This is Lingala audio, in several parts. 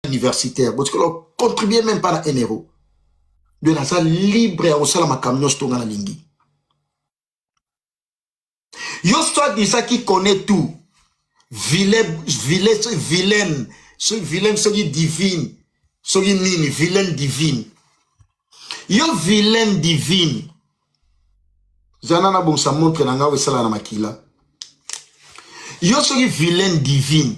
universitaire parce que l'on contribue même pas à un euro de la salle libre au salama camion stonga na lingi yo soit de ça qui connaît tout vilaine ce qui divine ce qui nini vilaine divine yo vilaine divine zanana bon ça montre na ngawe sala na makila yo ce qui vilaine divine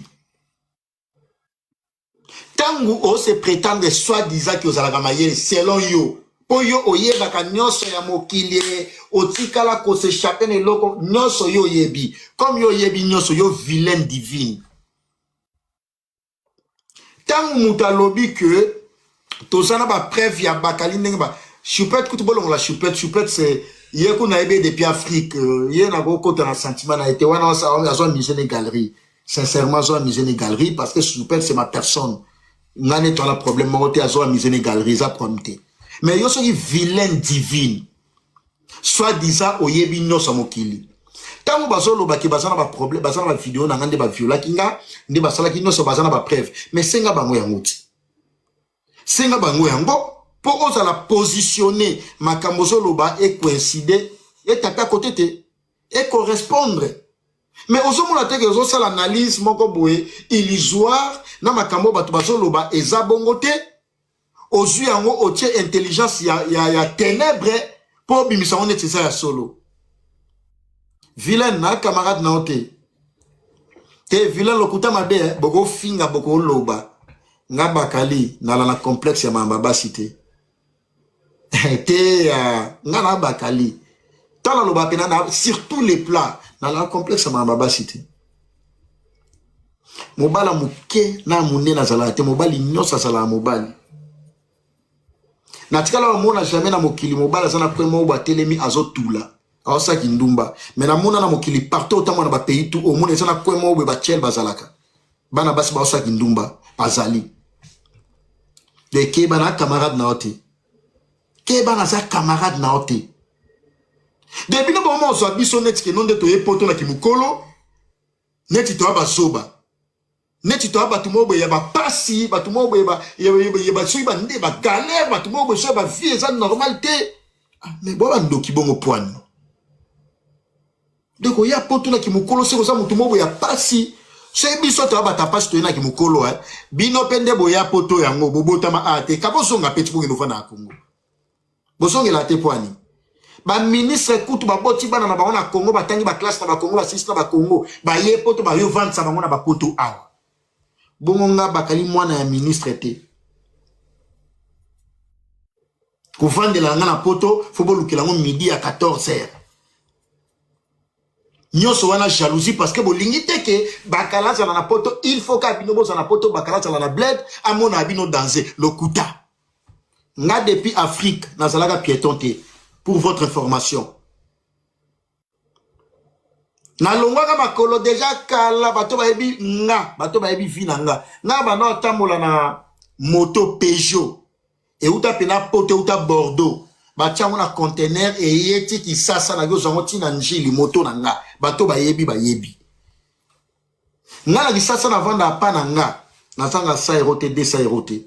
tangu o se prétendre soi-disant que osala kamayele selon yo po yo oyebaka nyonso ya mokili otikala ko se chapene loko nyonso yo yebi comme yo yebi nyonso yo vilaine divine tangu muta lobi que tozana ba preuve ya bakali ndenge ba choupette kutu bolongo la choupette c'est yeko na ebe depuis Afrique ye na go kota na sentiment na été wana sa azo musée de galerie sincèrement azo musée de galerie parce que choupette c'est ma personne ngane to la problème moté azo musée de galerie za prometé mais yo so vilaine divine soit disant oyebi nyonso mokili tango bazolo baki bazana ba problème bazana ba vidéo na ngande ba viola kinga ndi basala ki nyonso bazana ba preuve mais senga bango yango ti senga bango yango pour osa la positionner makambo zoloba et coïncider et taper à côté te et correspondre mais ozo mona te que ozo sala analyse moko boye illusoire na makambo bato bazoloba eza bongo te ozu yango otie intelligence ya ténèbre pour bimisa on est ça ya solo vilain na camarade na ote te vilain lokuta mabe boko finga boko loba nga bakali na la complexe ya mamba cité te nga na bakali tala loba pena na sur tous les plans na la complexe ya mamba cité mobala muke na munene na zala te mobali nyosa zala mobali na tikala mona jamais na mokili mobala zana kwemo ba telemi azotula awasa kindumba mais na mona na mokili partout autant na ba pays tout au monde zana kwemo ba chel bazalaka bana basi ba awasa kindumba azali de keba na camarade na ote keba na za camarade na ote depuis le moment où so biso net ke nonde to yepoto na kimukolo net to aba soba neti to aba tumobo ya ba pasi ba tumobo ya ba suiba nde ba galère ba tumobo so ba vie eza normalité mais bo ba ndoki bongo poane deko ya poto na kimukolo se ko sa mutumobo ya pasi se biso to aba tapasi to na kimukolo bino pende bo ya poto yango bobotama ate kabosonga peti bo ngeno na Congo bosonge la te poane ba ministre kutu ba boti bana na ba na Congo ba tangi ba classe na ba Congo ba sista ba Congo ba ye poto ba yo vendre sa bango na ba poto awa bongonga bakali mwana ya ministre te kufande la ngana poto fobo lukilango midi à 14h nyoso wana jalousie parce que bolingi teke bakala za na poto il faut ka bino boza na poto bakala za na bled amona bino danser lokuta nga depuis Afrique nazalaka piéton te pour votre information na longwaka makolo déjà kala bato bayebi vina nga bana tambola na moto Peugeot et uta pena pote uta Bordeaux batiango na conteneur et yeti ki sasa na gozango tina njili moto na nga bato bayebi nga na kisasa na vanda pa na nga na sanga 100 € te 200 € te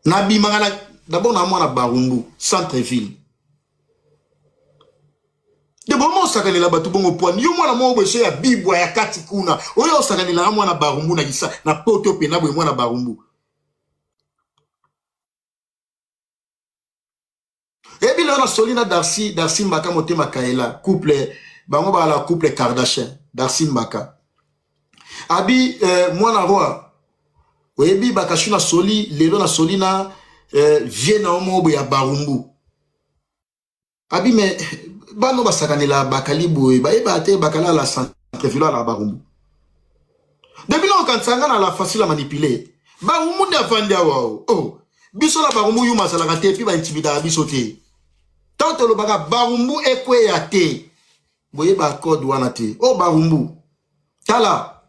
na bimanga na d'abord na mwana Barumbu centre-ville de bomo sakane la batu bongo poani yo mwana mo bweso ya bibwa ya kati kuna oyo sakane la mwana Barumbu na gisa na poto pena bwe mwana Barumbu ebi le na solina Darcy Mbaka motema kaela couple bango ba la couple Kardashian Darcy Mbaka abi mwana roi oyebi bakashuna soli lelo na solina vie na omo ya Barumbu abi me bano basakanela bakali boye bayeba te bakala la centre-ville la Barumbu depuis non quand sanga na la facile à manipuler Barumbu nda fandi awa biso la Barumbu yuma sala te pi ba intimida biso te tant lo baka Barumbu ekwe ya te boye ba code wana te Barumbu tala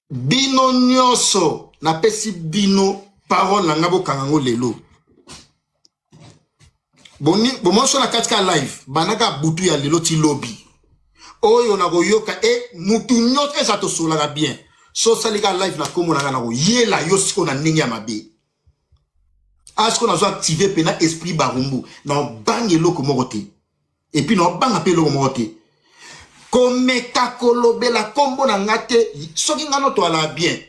bino nyoso na pesi bino parole na ngabo kangango lelo boni bomonso na katika live banaka butu ya lelo ti lobby oyo na koyoka mutu nyoso eza to solaka bien so salika live na komo na ngana ko yela yo siko na ndenge ya mabe asko na zo activer pena esprit barumbu na bangi loko moko te et puis na banga pe loko moko te komeka kolobela kombo na ngate soki ngano to ala bien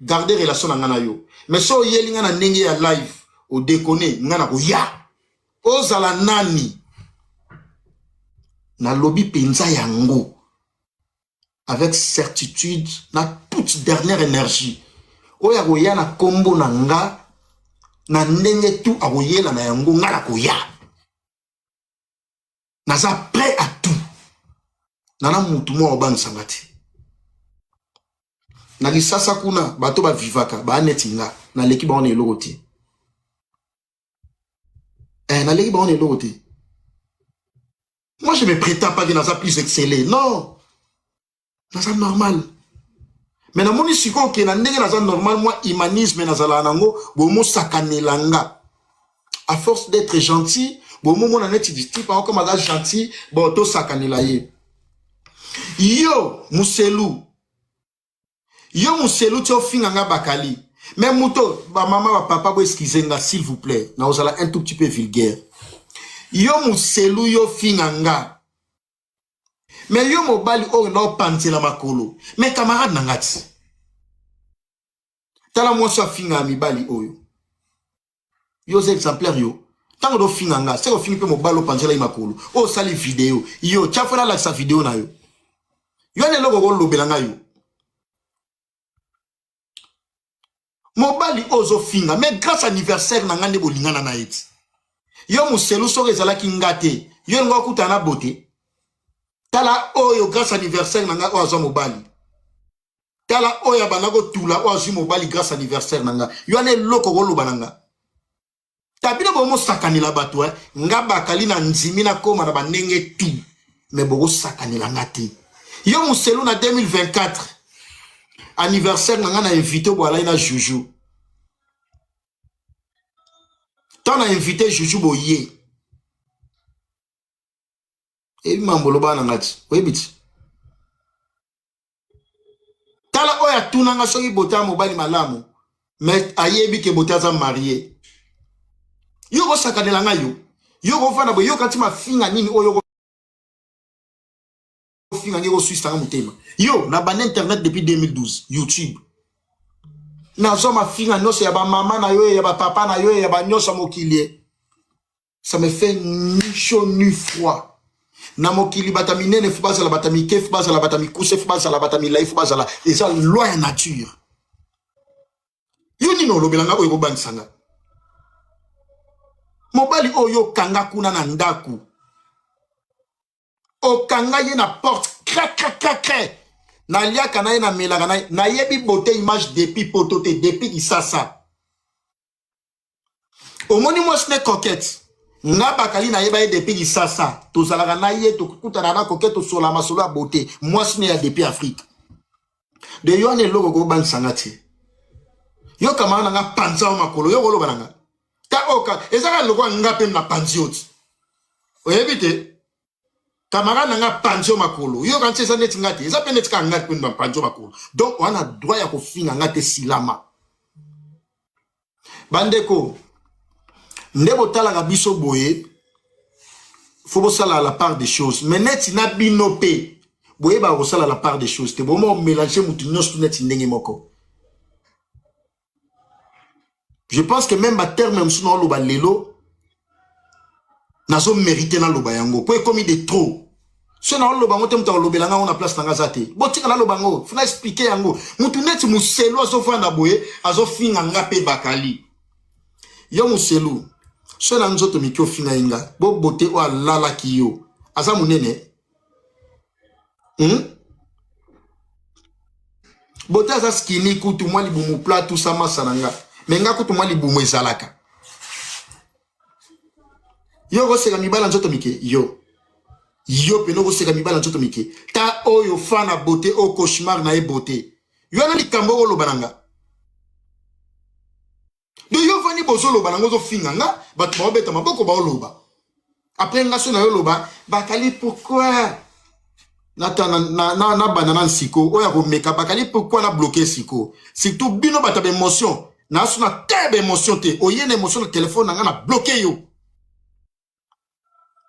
garder relation na ngana yo mais so yeli ngana ndenge ya live o déconner ngana ko ya ozala nani na lobby penza yango avec certitude na toute dernière énergie oya ko ya na kombo na nga na ndenge tu akoyela na yango ngala ko ya naza prêt à tout nana mutu mo obanisanga te na lisasa kuna bato ba vivaka ba netinga na leki ba on eloko te na leki ba on eloko te. Moi je me prétends pas que naza plus excellé non naza normal mais na moni siko ke na ndenge naza normal moi humanisme nazala nango bomo sakanelanga à force d'être gentil bomo mona neti du type comme naza gentil bo to sakanela ye yo muselu tio finganga bakali mais muto ba maman ba papa bo excusenga s'il vous plaît na ozala un tout petit peu vulgaire yo muselu yo finganga mais yo mobali o no pantela makolo mais camarade nangati tala moi so finga mibali oyo yo c'est exemplaire yo tango do finganga c'est ko fingi pe mobali o pantela makolo o sali vidéo yo chafona la sa vidéo na yo yo ne logo ko lobelanga yo mobali ozo finga mais grâce anniversaire na ngande bolingana na eti yo muselu so ezalaki ngate yo ngo kutana beauté tala oyo grâce anniversaire nanga ozo mobali tala oyo banako tula ozo mobali grâce anniversaire nanga yo ane loko ko lobananga tabino bomo sakanila bato nga bakali na nzimi na koma na banenge tu mais boko sakanila ngate yo muselu na 2024 anniversaire nanga na invité boala ina Juju tant na invité Juju boye et mambolo bana ngati webiti tala oya tunanga soki bota mobali malamu mais ayebi ke bota za marié yo go sakanela nga yo go fana bo yo kati ma finga nini oyo go finga ngi go swista nga mutema yo na ban internet depuis 2012 YouTube na zo ma finga nyose ya ba mama na yo ya ba papa na yo ya ba nyosa mokilie ça me fait ni chaud ni froid na mokili batami nene fubaza la batami ke fubaza la batami kuse fubaza la batami life fubaza la eza loi ya nature yo nino lobelanga boye ko banisanga mobali oyo kanga kuna na ndaku o kanga ye na porte crac na liaka na ye na melaka na yebi bote image depuis potote depuis isasa omoni mo sne coquette nga bakali na yeba ye depuis isasa tozalaka na ye tokutana na coquette tosola masolo ya beauté moi sne ya depuis Afrique de yo ane logo ko banisanga te yo kama na nga panza o makolo yo koloba nanga ta oka ezaka logo nga pe na panzioti oyebite kamara nanga panzo makolo yo kanti eza neti ngati eza pe neti ka ngati pe na panzo makolo donc on a droit ya ko finga ngate silama bandeko ndebo tala ga biso boye faut bosala la part des choses mais neti na binope boye ba bosala la part des choses te bomo mélanger mutu nyonso neti ndenge moko. Je pense que même à terme même sinon loba lelo nazo mérité na loba yango po comme il est trop so na loba ngote muta lobelanga on a place nanga zate botika na loba ngo funa expliquer yango mutu neti muselo azo fanda boye azo finga ngape bakali yo muselu so na nzoto mikyo finga inga bo bote o alala kiyo aza munene bote aza skini kutu mwa libumu plat tout ça masananga menga kutu mwa libumu ezalaka yo go seka mibala nzoto mike yo peno go seka mibala nzoto mike ta oyo fana beauté o cauchemar na e beauté yo na likambo go lobananga de yo fani bozo lobananga zo finganga bat ba beta maboko ba loba après nga so na yo loba bakali pourquoi na banana siko oya ko meka bakali pourquoi na bloquer siko surtout bino bata be émotion na suna tebe émotion te oyene émotion le téléphone nga na bloquer yo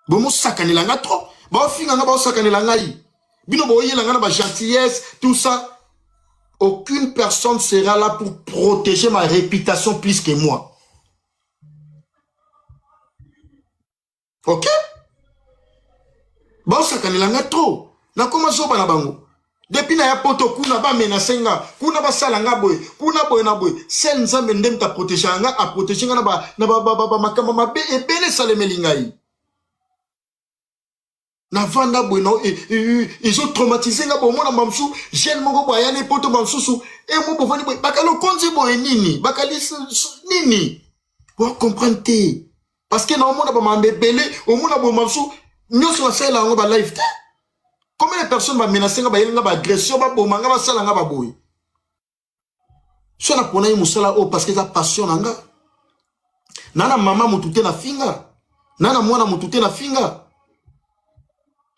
bomo sakanela nga trop ba finga nga ba sakanela ngai bino bo oyela nga na ba gentillesse tout ça. Aucune personne sera là pour protéger ma réputation plus que moi. Ok? Bon, ça quand il a trop. Na commencé au bango. Depuis na ya poto kuna ba menacenga, kuna ba salanga boy, kuna boy na boy. Celle nzambe ndem ta protéger nga a protéger nga na ba makama mabe e bele salemelingai. Na vanda boy no ils ont traumatisé nga bo mona mamsu, jeune mongo boy ya ne poto mamsusu e mo bo vani boy bakalo konzi boy nini, bakali nini. Pour comprendre te. Parce que na mona ba mambe belé, o mona bo mamsu, nyoso na sala ngo ba live te. Combien de personnes vont menacer nga ba yelinga ba agression ba bo manga ba sala nga ba boy. So na pona musala o parce que ça passion nga. Nana mama mutute na finga. Nana mwana mutute na finga.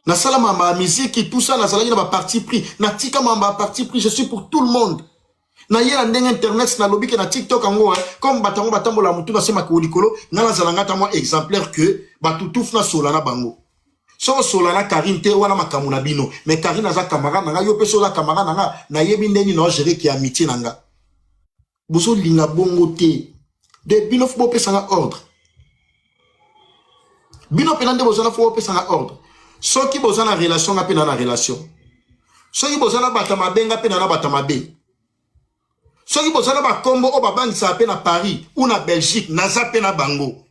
Na sala mamba musique tout ça na sala na ba parti pris na tika mamba parti pris je suis pour tout le monde na yela ndenge internet na lobby ke na TikTok ngo comme batango batambola mutu na sema ko likolo na sala ngata moi exemplaire que batutuf na sola na bango so sola na Karine te wana makamuna bino mais Karine aza camarade nga yo peso la camarade nga na yebi ndeni na gérer ki amitié nanga boso linga bongo te de bino fo pesa nga ordre bino penande boso na fo pesa nga ordre. Ceux qui besoin de relation à peine dans la relation. Ceux qui besoin de batama benga peine dans batama be. Ceux qui besoin de combo au babang sa peine à Paris ou na Belgique na za peine à bango.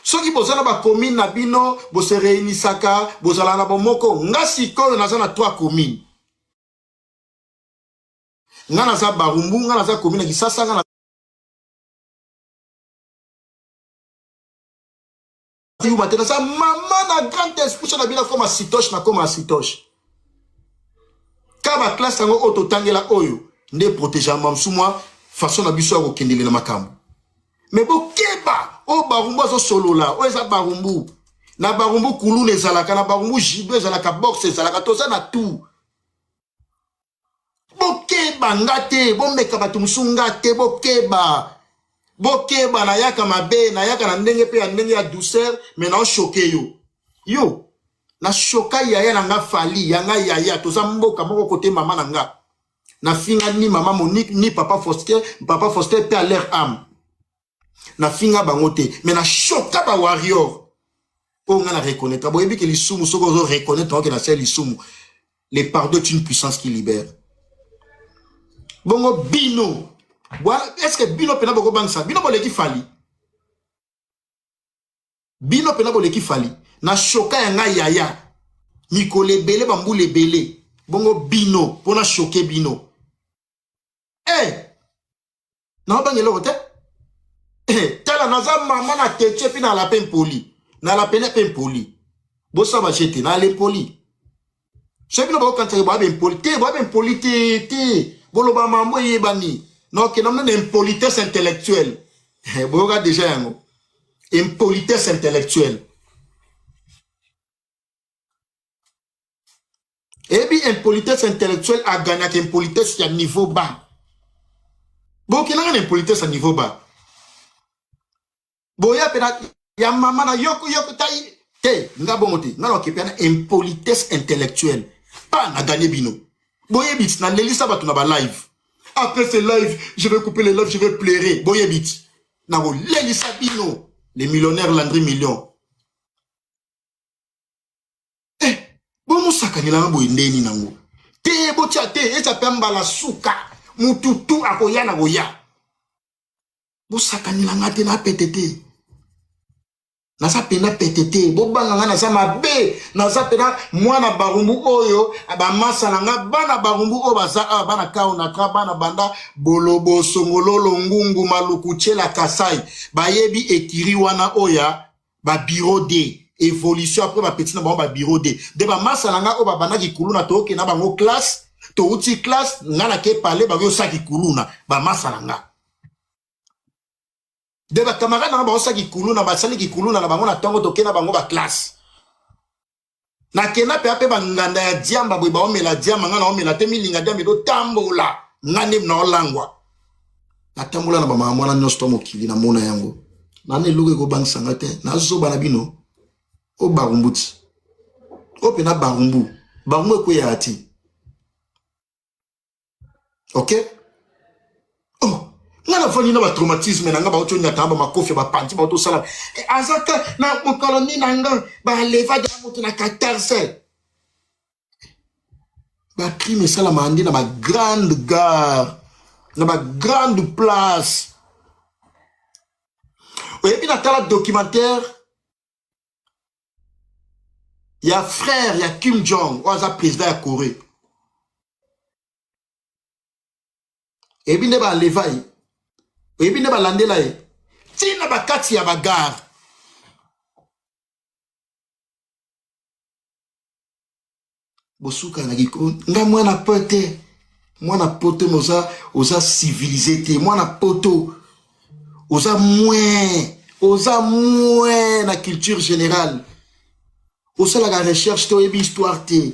Ceux qui besoin de commune na bino bo se réunisaka bozala na bomoko nga siko na za na 3 communes. Nga na za barumbu nga na za commune ki sasa nga na maman na grande esprit na bila comme asitoche na comme asitoche kaba classe ngo auto tangela oyo nde protéger mamsu moi façon na biso ko kendele na makambo mais bokeba o barumbu zo solo la o eza barumbu na barumbu kulu ne zalaka na barumbu jibe zalaka boxe zalaka toza na tout bokeba ngate bomeka batu musunga te bokeba bokeba na yaka mabe na yaka na ndenge pe ya ndenge ya douceur mais na choqué yo na choka yaya na nga fali yanga yaya toza mboka moko côté maman na nga na finga ni maman Monique ni papa Foster pe à leur âme na finga bangote mais na choka ba warrior o nga na reconnaître bo yebi que lisumu soko zo reconnaître que na c'est lisumu le pardon est une puissance qui libère bongo bino. Voilà, est-ce que bino pena boko bangsa bino boleki fali bino pena boleki fali na choka yanga yaya mikole belé bambule belé bongo bino pona choquer bino na bangelo te tala naza mama na teche pi na la pempoli na la pena pempoli bosa ba jete na le poli so bino boko kanta ba pempoli te boloba mambo yebani. Non, que nous avons une impolitesse intellectuelle. Vous regardez déjà, impolitesse intellectuelle. Et bien, impolitesse intellectuelle a gagné une impolitesse à niveau bas. Bon, qui n'a une impolitesse à niveau bas. Bon, il y a maman, yoko taï. Nga bongote, nga loke pena impolitesse intellectuelle. Pas na gagné bino. Bon, yebit, na lelisa batu na ba live. Après ce live, je vais couper les lives, je vais pleurer. Boyebit. Nabo Leli Sabino, les millionnaires Landry Million. Bon musaka ni lango indeni nango. Te bocha te eta pamba la suka. Mututu akoya na goya. Musaka ni langa te na petete. Nasa pena petete, bobanga nga nasa mabe, nasa pena mwana barumbu oyo, abamasa nanga bana barumbu o baza bana kao na tra bana banda bolobo songololo ngungu maluku chela kasai, bayebi ekiri wana oya, ba bureau D, évolution après ba petit na ba bureau D. De ba masa nanga o babana ki kuluna toke na bango classe, to uti classe, ngana ke pale ba yo saki kuluna, ba masa nanga. De ba camarade na ba osaki kuluna ba sali ki kuluna na bango na tongo toke na bango ba classe Na kena pe ape banganda ya diamba boy ba omela diamba ngana omela te milinga diamba do tambola ngane na olangwa. Na tambola na ba mama na nyosto mokili na mona yango. Na ne luge ko bang sangate na zo bana bino. O barumbuti. O pe na barumbu. Barumbu ko ya ati. OK? Oh, ngana fani na ba traumatisme na ngaba ocho nyatamba makofi ba panti ba to sala. Azaka na mo koloni na nga ba leva ja mutu na 14. Ba crime sala mandi na ba grande gare. Na ba grande place. Et puis dans le documentaire, il y a frère, il y a Kim Jong, ou un président de Corée. Et puis il y a Levaï. Et puis il y a Landelaï. Si il y a Kati, il y a Bagar. Bosuka na giko, nga mwana pote. Mwana pote oza civilisé. Mwana poto. Oza moins la culture générale. Oza la recherche to ebi histoire te.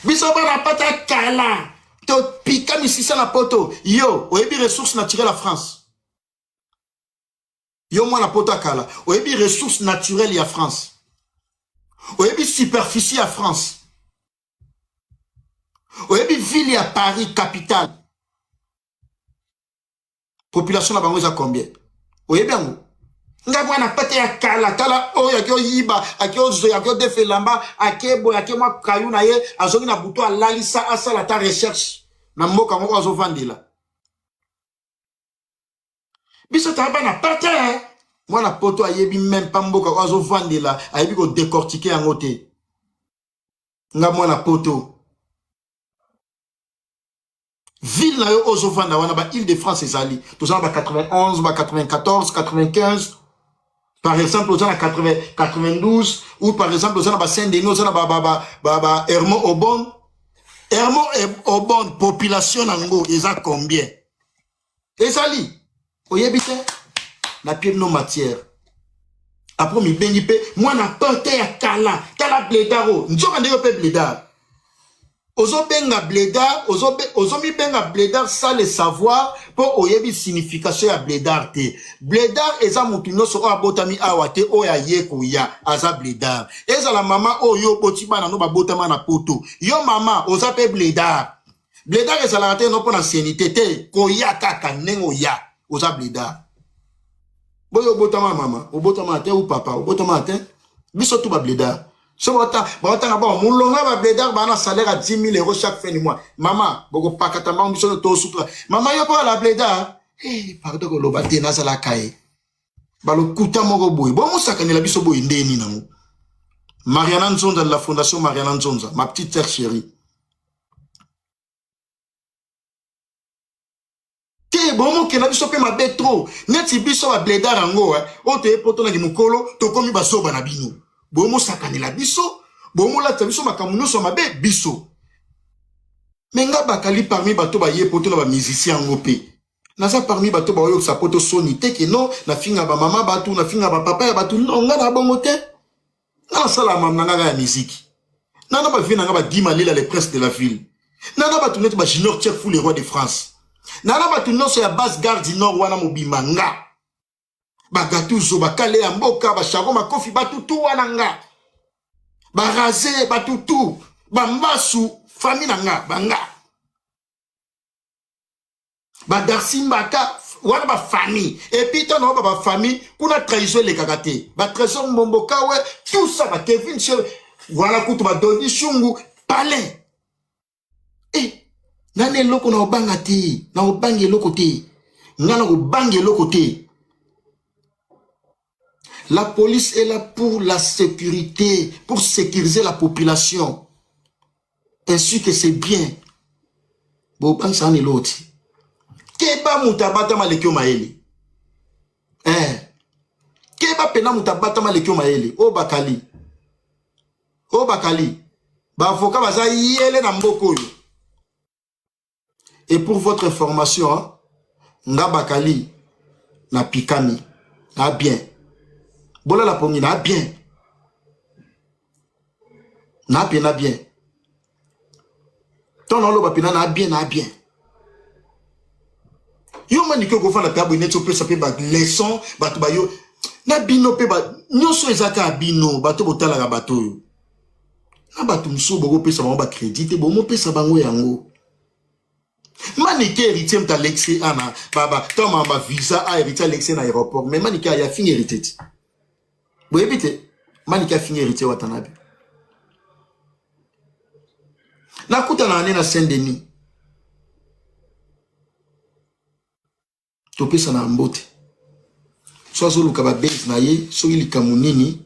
Biso bana pata kala. To pika misisa na poto. Yo, oebi ressources naturelles à France. Yo moi la poto kala. Oebi ressources naturelles à France. Oebi superficie à France. Oebi ville à Paris capitale. Population la bango za combien? Oye bien. Nga mwana pate ya kala oyo akyo yiba akyo zo akyo defelamba akebo akyo mwa kayu na ye azongi na buto alalisa asala ta recherche na mboka moko azovandela. Biso taba na pate mwana poto ayebi même pas mboka azovandela ayebi ko décortiquer yango te. Nga mwana poto ville na yo ozovanda wana ba Île-de-France ezali tout ça ba 91 ba 94 95 par exemple aux années 92 ou par exemple aux années ba Saint-Denis aux années ba Hermon Obon population nango eza combien ezali oyebite na pied no matière après mi bengi pe moi na porte ya kala bledaro nzoka ndeko pe bledar. Ozo benga blédard, ozo mi benga blédard sans le savoir pour oyebi signification ya blédard te. Blédard eza mutu nyonso o abotami awa te o ya yeko ya aza blédard. Eza la mama oyo botiba na no babotama na poto. Yo mama oza pe blédard. Blédard eza la te no pona sénité te koya kaka nengo ya oza blédard. Boyo botama mama, obotama te ou papa, obotama te. Biso tu ba blédard. Ce matin, mon longa va blédard, un salaire à 10 000 € chaque fin du mois. Maman, beaucoup pas katama, on mission de tout soutra. Maman, y'a pas la blédard. Eh, pardon, que l'obate n'a pas la caille. Balo kuta moko boy. Bon, mon sac, la biso boy ndeni nango. Mariana Nzonza de la fondation Mariana Nzonza, ma petite sœur chérie. Te bon mon ke na biso pe ma be trop. Neti biso ba blédard ango, o te poto na mukolo, to komi baso bana bino. Bomo sakane la biso, bomo la tabiso makamuno so mabe biso. Menga bakali parmi bato ba ye poto na ba musicien ngopé. Naza parmi bato ba yo sa poto soni te ke non na finga ba mama batu na finga ba papa ya batu nga na bongo te. Na sala mam na ya musique. Nana ba vina nga ba Guy Malela les princes de la ville. Nana ba tunet ba Junior Tchef fou les rois de France. Nana ba tunet so ya basse garde du nord wana mobimba nga. Bagatuzo bakale ya mboka bashago makofi batutu wananga baraze batutu bambasu famille nanga banga badarsimbaka wana ba famille et puis tant ba famille kuna trahison les kakate ba trésor momboka ouais tout ça ba Kevin Che voilà kutu ba Dodi Shungu palais eh nane loko na obanga te na obange loko te ngana obange loko te. La police est là pour la sécurité, pour sécuriser la population. Ainsi que c'est bien. Bon, ça en est l'autre. Keba mutabata malekyo maeli. Keba pena mutabata malekyo maeli. O bakali. O bakali. Ba avocat baza yele na mboko yo. Et pour votre information, hein, nga bakali na pikami. Na bien. Bola la pomina bien. Na bien. Ton olo ba pena na bien. Yo mani ko fa na table net pe ça pe ba leçon ba to ba yo na bino pe ba nyoso ezaka bino ba to botala ga bato yo. Na ba to mso bogo pe ça ba crédit bo mo pe ça bango yango. Manike héritier mta Lexi ana baba to mamba visa a héritier Lexi na aéroport mais manike ya fin héritier. Bo ebite manike a fin héritier watanabe. Na kuta na ane na Saint-Denis. Topesa na mbote. So azo luka ba base na ye, so ili kamunini,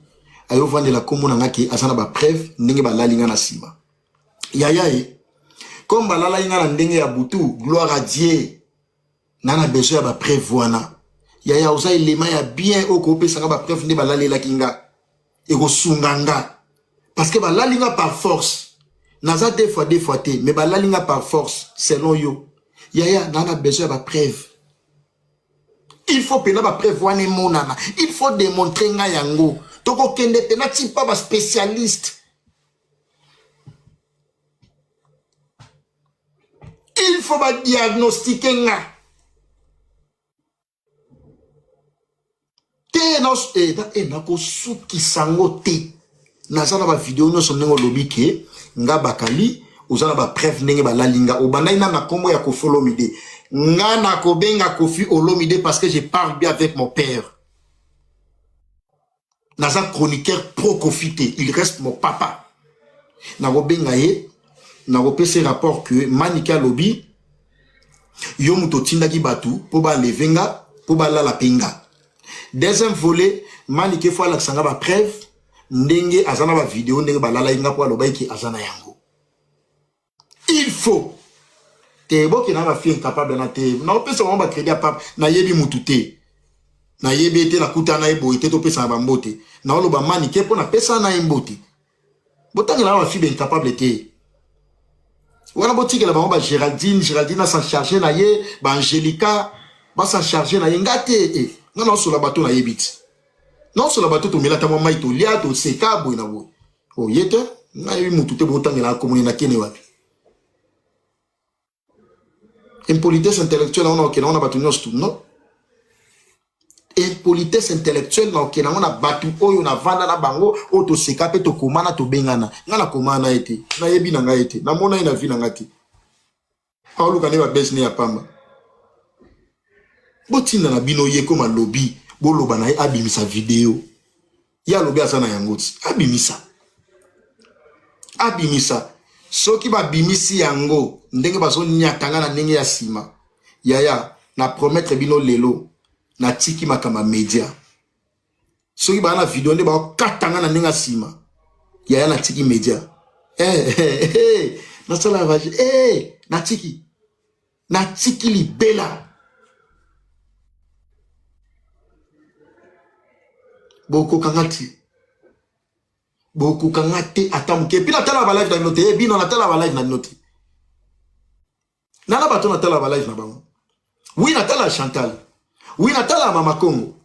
ayo vande la komo na ngake asana ba preuve ndenge ba lalinga na sima. Yaya e. Comme ba lalinga na ndenge ya butu, gloire à Dieu. Nana besoin ya ba preuve wana. Yaya oza elema ya bien oko pesa ba preuve ndenge ba lalela kinga. Eko sunganga. Parce que ba lalinga par force. Naza deux fois te, mais ba lalinga par force selon yo. Yaya nana besoin ya ba preuve. Il faut pena ba prévoir ne monana. Il faut démontrer nga yango. Toko kende pena ti pas ba spécialiste. Il faut ba diagnostiquer nga. Te nos na ko suki sango te. Na sana ba vidéo no sonengo lobi ke nga bakali ozana ba preuve ndenge ba lalinga obanda ina na kombo ya ko follow mide. Ngana kobenga Kofi Olomide parce que je parle bien avec mon père. Naza chroniqueur pro-Kofite, il reste mon papa. Nagobenga ye, nagope ce rapport que Manika Lobi, yomuto tindaki batu, po ba levenga, po ba la penga. Deuxième volet, Manike fois l'aksanga ba preuve, ndenge azana ba vidéo, ndenge ba la inga po alobai ki azana yango. Il faut te boki na ba fi incapable na te na opesa mo ba crédit pap na yebi mutute na yebi ete na kuta na ebo ete to pesa ba mbote na olo ba Manike po na pesa na mbote botangi na ba fi ben incapable te wana botiki la ba Géraldine na s'en charger na ye ba Angelica ba s'en charger na ye ngate ngana so la bato na yebit non so la bato to mela ta mo mai to lia to seka bo na bo o yete na yebi mutute botangi na komuni na kene wapi. Impolitesse intellectuelle, on a battu non. Impolitesse intellectuelle, on a battu, on a vendu na bango, auto sekape to komana to bengana. Ngana komana ete, na yebi na nga ete, na mona ina vi na ngati. Aolu kane ba bes ne ya pamba. Botina na bino ye koma lobby, bo loba na abimisa video. Ya lobby asana yangoti, abimisa. Abimisa. Soki ba bimisi yango ndenge bazo nyatanga na ndenge ya sima yaya na promettre bino lelo na tiki makama media soki ba na video ndenge ba katanga na ndenge ya sima yaya na tiki media na sala vaje na tiki libela boko kangati beaucoup kangate atamuke puis na tala ba live na note bino na tala ba live na note nana bato na tala ba live na bango oui na tala Chantal oui na tala Mama Congo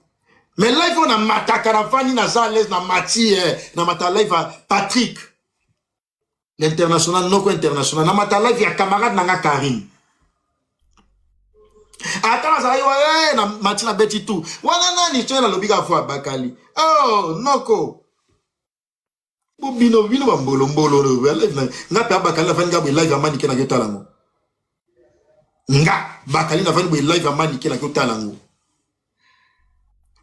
mais live on a mata caravane na zales na mati na mata live Patrick l'international noko international na mata live ya camarade nanga Karim atala za yo na mati na beti tout wana nani tena lobika fwa bakali oh noko bino ba mbolo live nga pe bakali na vanga bo live amani ke na yotalango nga bakali na vanga bo live amani ke na yotalango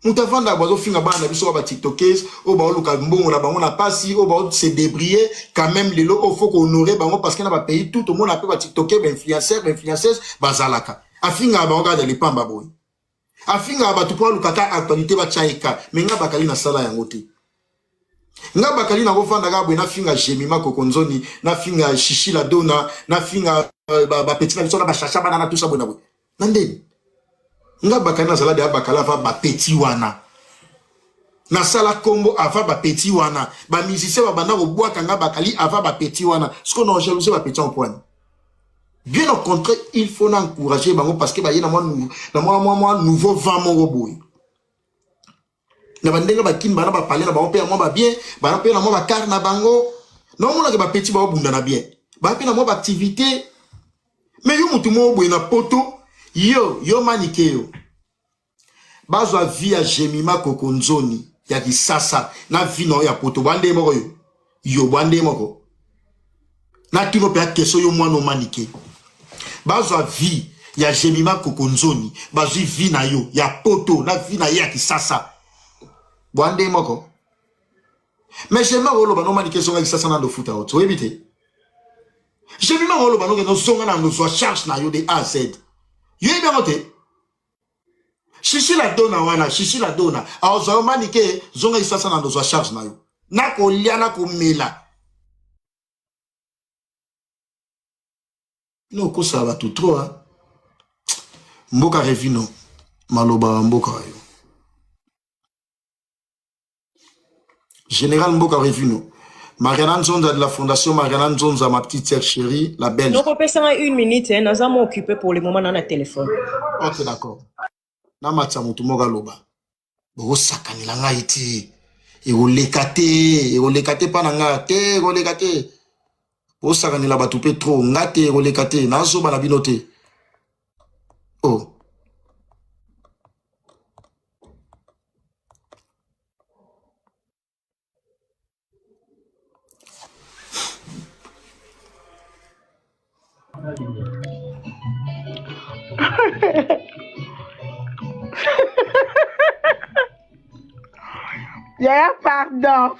mutavanda bazo finga bana biso ba tiktokers o ba oluka mbongo na bango na pasi o ba se débrouiller quand même lelo o faut honorer bango parce que na ba pays tout le monde a pe ba tiktoker ba influenceurs bazalaka afinga ba oga de lipamba boy afinga ba tu po oluka ka actualité ba chaika menga bakali na sala yango te nga bakali na kofanda ga bwe na finga jemima kokonzoni na finga shishi la dona na finga ba petit na biso na ba chacha bana na tout ça bona bwe nandeni nga bakali na sala de bakala fa ba petit wana na sala kombo ava ba petit wana ba musicien ba banda ko bwaka nga bakali ava ba petit wana ce qu'on a jalousie ba petit en point bien au contraire il faut encourager bango parce que ba yena moi nouveau vent mon boy na bandenge ba kin bana ba parler na ba pe moi ba bien bana pe na moi ba car na bango Non, on a que petit ba bunda bien. Ba pe na mo activité. Mais yo mutu mo boy na poto. Yo manike yo. Bazwa via Jemima Kokonzoni. Ya ki sasa. Na vi no ya poto. Bande moko yo. Yo bande moko. Na tuno pe keso yo mwa no manike. Bazwa vi ya Jemima Kokonzoni. Bazwi vi na yo. Ya poto. Na vi na ya ki sasa. Bande moko. Mais j'aime rolo ba no manike songa ki sasa na do futa auto. Ebite. Jemima rolo ba no ke no songa na no so charge na yo de A à Z. Yo ebe mote. Shishi la dona wana, shishi la dona. A ozo manike zonga ki sasa na do so charge na yo. Na ko lia na ko mela. No ko ça va tout trop hein. Mboka revino. Maloba mboka yo. Général Mboka revino. Mariana Nzonza de la Fondation Mariana Nzonza, ma petite sœur chérie, la belge. Donc, on peut ça une minute, hein, nous allons m'occuper pour le moment dans le téléphone. Ok, d'accord. Na matsamutu moga loba. Bo sakani la ngaiti. Egolekate pa na ngate, egolekate. Bo sakani la batupe trop, ngate egolekate, na so bana binote. Oh. Yeah, pardon.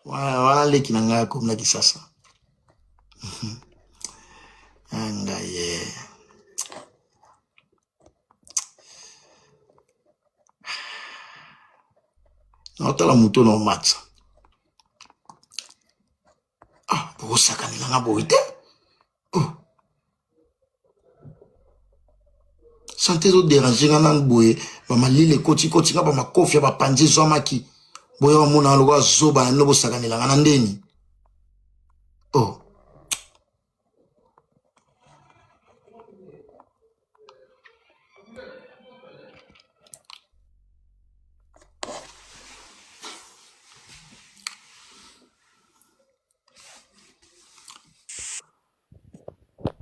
Wala leki na nga comme na kisasa. Anga ye. Naotala muto no matsa. Ah, bo sakani la nga boite. Oh. Santé zo déranger nga nan boye. Ba malile koti nga ba makofia ba panje zoma ki. Boye wa mona lo zoba no bo sakani la nga ndeni. Oh.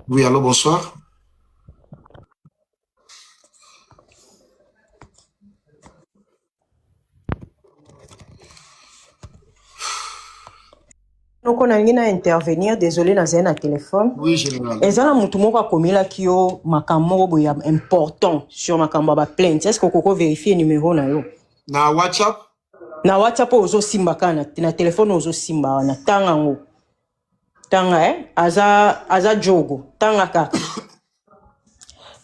Oui, allô, bonsoir. Donc, on a intervenir, désolé, dans un téléphone. Oui, général. Et ça, la moutoumoko a commis là qui yo makambo boya important sur makambo ba plainte. Est-ce que koko vérifier numéro na yo? Na WhatsApp? Na WhatsApp ozo simba kana, na téléphone ozo simba na tanga ngo. Tanga aza jogo, tanga kaka.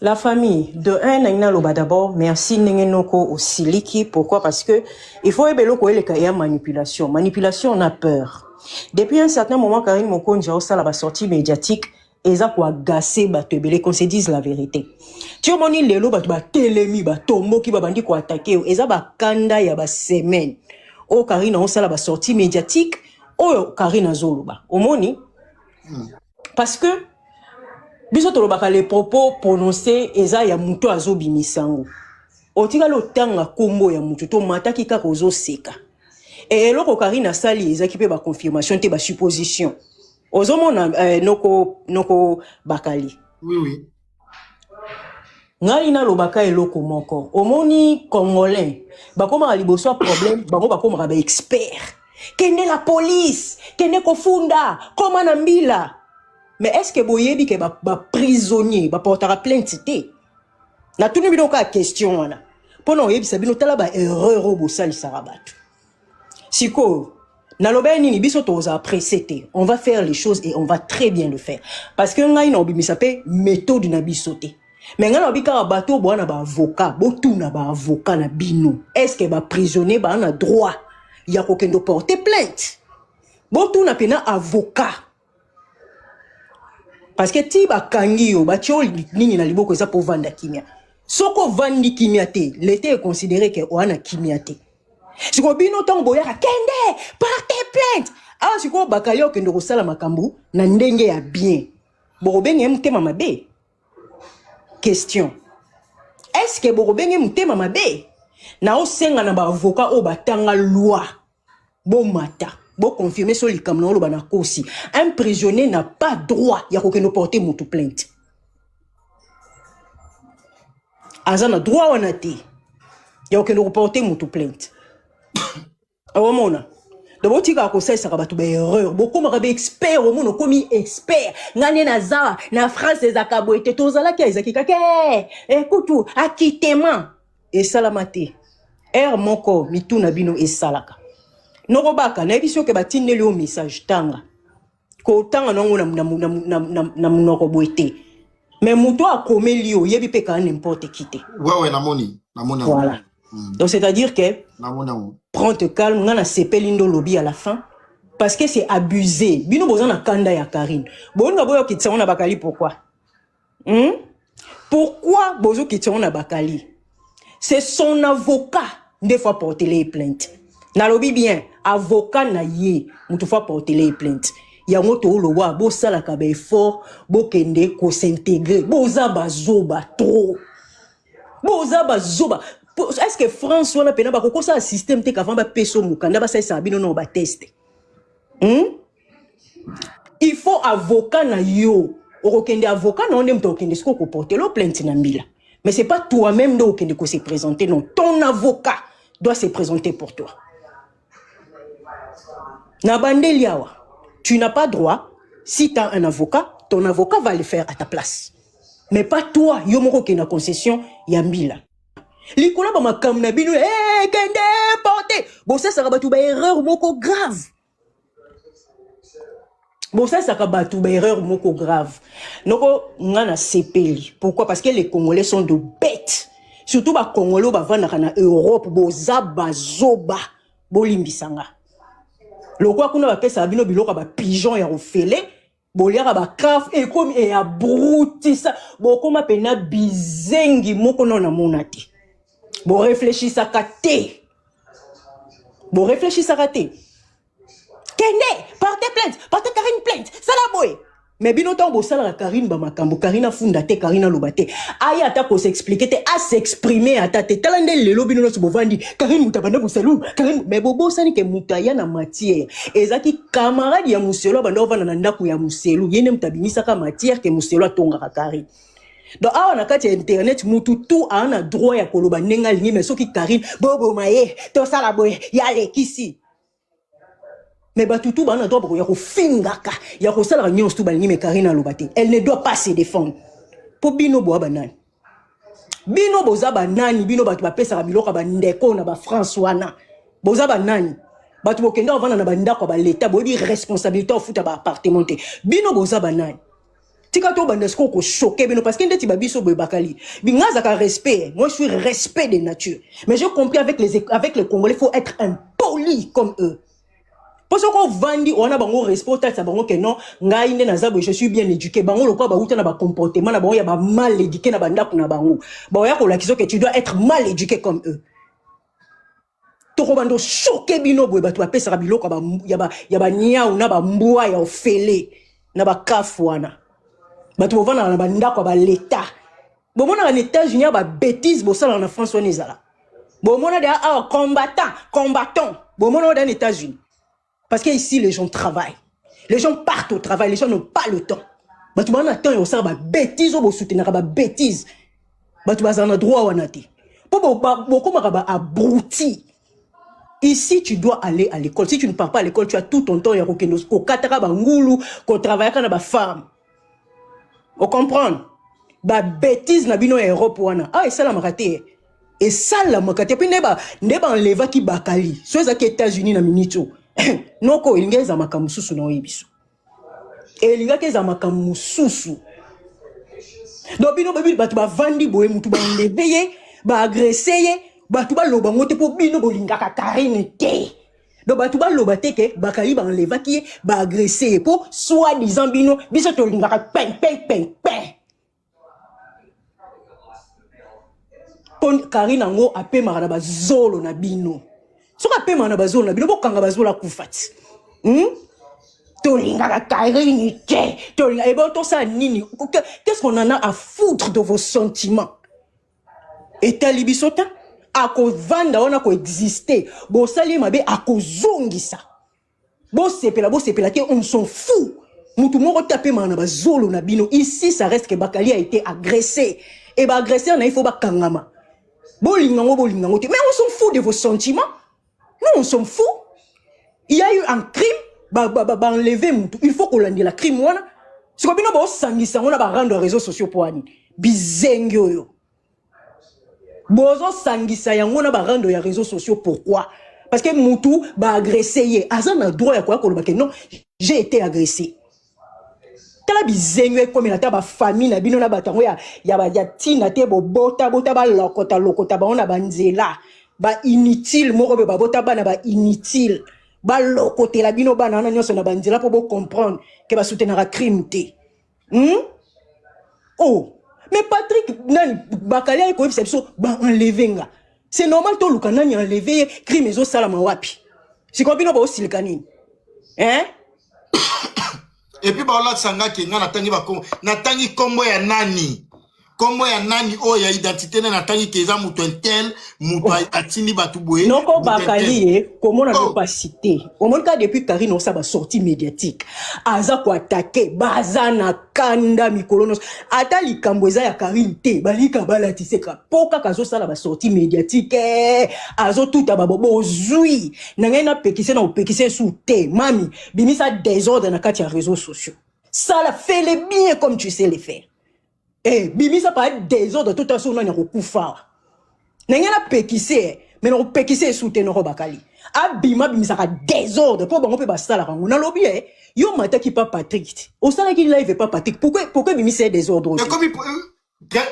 La famille de un loba d'abord merci nengenoko au siliki. Pourquoi? Parce que il faut ebelo ko ele kaya manipulation. Manipulation on a peur. Depuis un certain moment Karine Mokonja osa la sortie médiatique eza ko agacer bato ebele qu'on se dise la vérité. Tu moni lelo bato ba telemi ba tombo ki ba bandi ko attaquer eza ba kanda ya ba semaine. O Karine osa la sortie médiatique o Karine azoloba. Omoni parce que biso tolobaka les propos prononcés eza ya muto azobimisango. Otika lo tanga kombo ya muto to mataki kaka ozoseka. Et eloko Karine asali eza ki pe ba confirmation te ba supposition. Ozomona noko bakali. Oui. Ngali na lobaka eloko moko. Omoni congolais bakoma liboso problème bango bakoma ba expert. Kende la police, kende kofunda, koma na mbila. Mais est-ce que boyebi ke ba prisonnier ba portera plainte te? Na tuni bino ka question wana. Pono yebi sabino tala ba erreur au bosali sarabatu. Siko na lobe nini biso toza apprécier. On va faire les choses et on va très bien le faire parce que ngai na obimisa pe méthode na biso te. Mais ngai na obika bato bwana ba avocat, botuna ba avocat na bino. Est-ce que ba prisonnier ba na droit ya kokendo porter plainte? Botuna pena avocat. Parce que ti ba kangi yo ba tio nini na liboko eza pour vendre kimia. Soko vandi kimia te, l'été est considéré que oana kimia te. Siko bino tong boya kende, portez plainte. Ah siko bakali okendo kosala makambu na ndenge ya bien. Borobenge mutema mabe. Question. Est-ce que borobenge mutema mabe? Na osenga na ba avocat o batanga loi. Bon mata. Bon confirmer sur les camions na kosi. Un prisonnier n'a pas droit ya ko porter mutu plainte. Azana droit wana te. Ya ko porter mutu plainte. Awamona. Donc, tu as conseillé ça va tout erreur. Beaucoup m'ont expert au monde comme expert. Ngane na za na France les akabo était tous là qui ezaki kake. Écoute tout acquittement et salamate. Mon corps mitu na bino et salaka. Norobaka na ebiso ke batinde le message tanga. Ko tanga nongo na munoko boete. Mais muto a komelio yebi pe ka n'importe qui te. Ouais namoni. Voilà. Donc c'est-à-dire que prends te calme, on a sepelindo lobby à la fin parce que c'est abusé. Bino bozan na kanda ya Karine. Bon na boyo kitsa on a bakali pourquoi? Pourquoi bozo kitsa on a bakali? C'est son avocat des fois porter les plaintes. Na lobby bien, avocat na ye, mutu fois porter les plaintes. Ya moto lo wa bo sala ka be fort, bo kende ko s'intégrer. Boza bazoba trop. Boza bazoba. Est-ce que François n'a pas de un système qui a fait peso mukanda ba ça bino no ba test. Il faut avocat na yo. Okende avocat na onde mto kende ko porter lo plainte na mbila. Mais c'est pas toi-même do kende ko se présenter non, ton avocat doit se présenter pour toi. Na bandeliawa, tu n'as pas droit si tu as un avocat, ton avocat va le faire à ta place. Mais pas toi, yo moko kende concession ya mbila. Likola ba makam na bino kende porter bon ça va tout ba erreur moko grave bon ça va tout ba erreur moko grave noko ngana sepeli pourquoi parce que les Congolais sont de bêtes surtout ba Congolais ba vanda na Europe boza bazoba bolimbisanga lokwa kuna ba pesa bino biloko ba pigeon ya ofele boliaka ba caf et comme et abrutisa bokoma pena bizengi moko na monate. Bon réfléchis à katé. Bon réfléchis à katé. Kende, portez plainte, portez Karine plainte. Ça la boy. Mais bino tombo ça la Karine ba makambo, Karine fundate, Karine lobate. Aya ta ko s'expliquer, te à s'exprimer à ta te. Talande le lobi no so bovandi. Karine mutabana buselu. Karine mais bobo sani ke mutaya na matière. Ezaki camarade ya muselo bando vana na ndaku ya muselu. Yene mutabimisa ka matière ke muselo atonga ka Karine. Donc, on a quand internet, tout a un droit à koloba nenga ligne, mais ceux qui Karine, bobo maye, to sala boy, yale kisi. Mais bah tout a un droit pour yako fingaka, yako sala nyons tout balini mais Karine a lobate. Elle ne doit pas se défendre. Pour bino boa banane. Bino boza banani, bino batu ba pesa biloka ba ndeko na ba François na. Boza banani. Batu bokenda vana na banda ko ba l'état, bobi responsabilité au futa ba appartement. Bino boza banani. Tika to bandesko ko choqué bino parce que ndeti babiso boy bakali bingaza ka respect moi je suis respect de nature mais je comprends avec les Congolais il faut être impoli comme eux parce qu'on vandi on a bango respect ça bango que non ngai nde nazabo je suis bien éduqué bango lokwa ba uta na ba comportement na bango ya ba mal éduqué na banda kuna bango ba ya ko la kiso que tu dois être mal éduqué comme eux to ko bando choqué bino boy ba to apesa biloko ba ya ba nya na ba mbwa ya ofele na ba kafwana batu bovana na bandako ba l'état bomona na États-Unis ba bêtise bo sala na France on ezala bomona de combattant bomona dans les États-Unis parce que ici les gens travaillent les gens partent au travail les gens n'ont pas le temps batu bana temps yo sala ba bêtise bo soutenir ba bêtise batu bazana droit wanati po bokoma ba abruti. Ici, tu dois aller à l'école. Si tu ne pars pas à l'école, tu as tout ton temps. Il y a ko katara ba ngulu, ko travailler kana ba femme. On comprend? Ba bêtise na bino Europe wana. Ah, et ça la makate. Et ça la makate. Puis neba enleva ki bakali. So za ki États-Unis na minito. Noko ilinga za makamususu na oyibiso. Elinga ke za makamususu. Donc bino babi batu ba vandi boye mutu ba enlever, ba agresser, batu ba loba ngote po bino bolinga ka Karine te. Donc batu ba loba te ke bakali ba enleva ki ba agresser po soi-disant bino biso to linga ka pen. Pon Karine ngo apema na bazolo na bino. Soka apema na bazolo na bino bokanga bazolo kufati. Tolinga ka Karine te. Tolinga et bon tout ça nini. Qu'est-ce qu'on en a à foutre de vos sentiments? Et talibisota akovanda wana koexiste bosali mabe akozongisa bosepela te on s'en fout mutu moko tape mana bazolo na bino ici ça reste que Bakali a été agressé et ba agresseur na il faut ba kangama bolingango te mais on s'en fout de vos sentiments nous on s'en fout il y a eu un crime ba enlever mutu il faut qu'on lande la crime wana c'est comme bino ba sangisa wana ba rendre réseaux sociaux pour ani bizengyo yo bozo sangisa yango na ba rendre ya réseaux sociaux pourquoi parce que mutu ba agressé ye azana droit ya quoi ko ba que non j'ai été agressé tala bizengwe comme na ta ba famille na bino na batango ya ba tina te bota ba lokota ba ona banzela ba inutile moko be ba bota bana ba inutile ba lokote la bino bana na nyonso na banzela pour bo comprendre que ba soutenir crime te oh mais Patrick nani Bakali ay ko biso ba enlever nga c'est normal to luka nani enlever crime ezo sala mawapi siko bino ba osilikani hein. Et puis bah là sanga ki nga natangi kombo ya nani o ya identité na natangi keza mutu entel mutu atini batu boye non ko Bakali comment on n'a pas cité au moins cas depuis Karine on sa ba sortie médiatique aza ko attaquer bazana kanda mikolonos ata likambo eza ya Karine te balika balatiseka poka kazo sala ba sortie médiatique azo tout ababo zui na ngai na pekise sous te mami bimisa désordre na kati ya réseaux sociaux ça la fait le bien comme tu sais le faire. Eh, bimisa pa désordre tout à son na kokufa. Nengena pekise, mais no pekise soutenir Bakali. Abima bimisa ka désordre pour bango pe basala rango na lobby yo mata ki pa Patrick. Au sala ki live pas Patrick. Pourquoi bimisa désordre?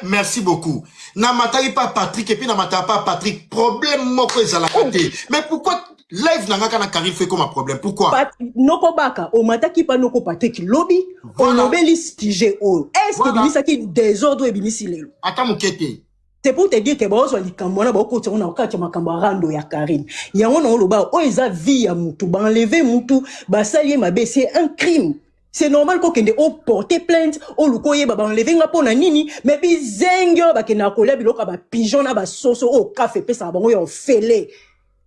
Merci beaucoup. Na mata ki pa Patrick et puis na mata pas Patrick. Problème moko ezala côté. Mais pourquoi live nanga kana Karine fait comme un problème? Pourquoi? Noko baka o mata ki pa noko Patrick lobby on obeli stige o. Est-ce que bimisa ki désordre e bimisi lelo? Attends mokete. C'est pour te dire que bozo likambo na boko tsona okati makambo rando ya Karine. Yango na loba o eza vie ya mutu ba enlever mutu ba sali mabe c'est un crime. C'est normal ko kende o porter plainte o lukoye ba enlever nga pona nini mais bi zengyo ba kena kolia biloka ba pigeon na ba soso o café pesa bango yo fele.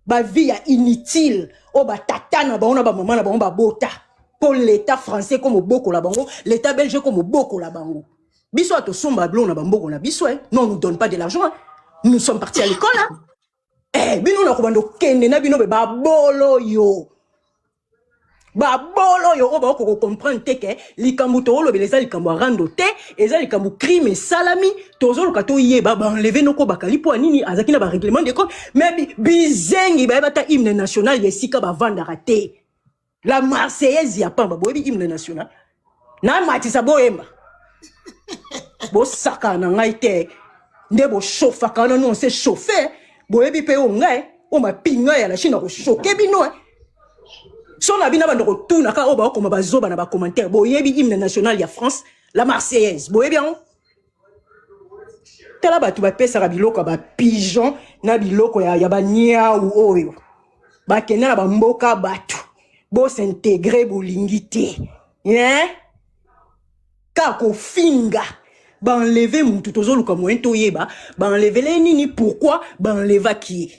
Ba vie ya inutile o ba tata na bango na ba maman na bango ba bota pour l'état français comme boko la bango l'état belge comme boko la bango. Biso to somba blon na bamboko na biso non on nous donne pas de l'argent nous sommes partis à l'école là eh bino na kobando kende na bino be babolo yo o ba ko comprendre te ke likambo to lo beleza likambo rando te eza likambo crime et salami tozo ka to yeba ba enlever noko Bakali po nini azaki na ba règlement de compte mais bizengi ba bata hymne national yesika ba vanda raté la Marseillaise ya pamba boyebi hymne national na matisa boyemba bo saka na ngai te nde bo chauffa kana non c'est chauffé boyebi pe o ngai o ma pinga ya la chine ko choquer bino so na bina bando ko tuna ka o ba ko ma bazoba na ba commentaire boyebi hymne national ya France la Marseillaise boyebi on tala ba tu ba pesa ka biloko ba pigeon na biloko ya ba niau oyo ba kena na ba mboka batu bo s'intégrer bolingité hein kako finga ba enlever mutu tozoluka moento yeba ba enlever les nini pourquoi ba enlever qui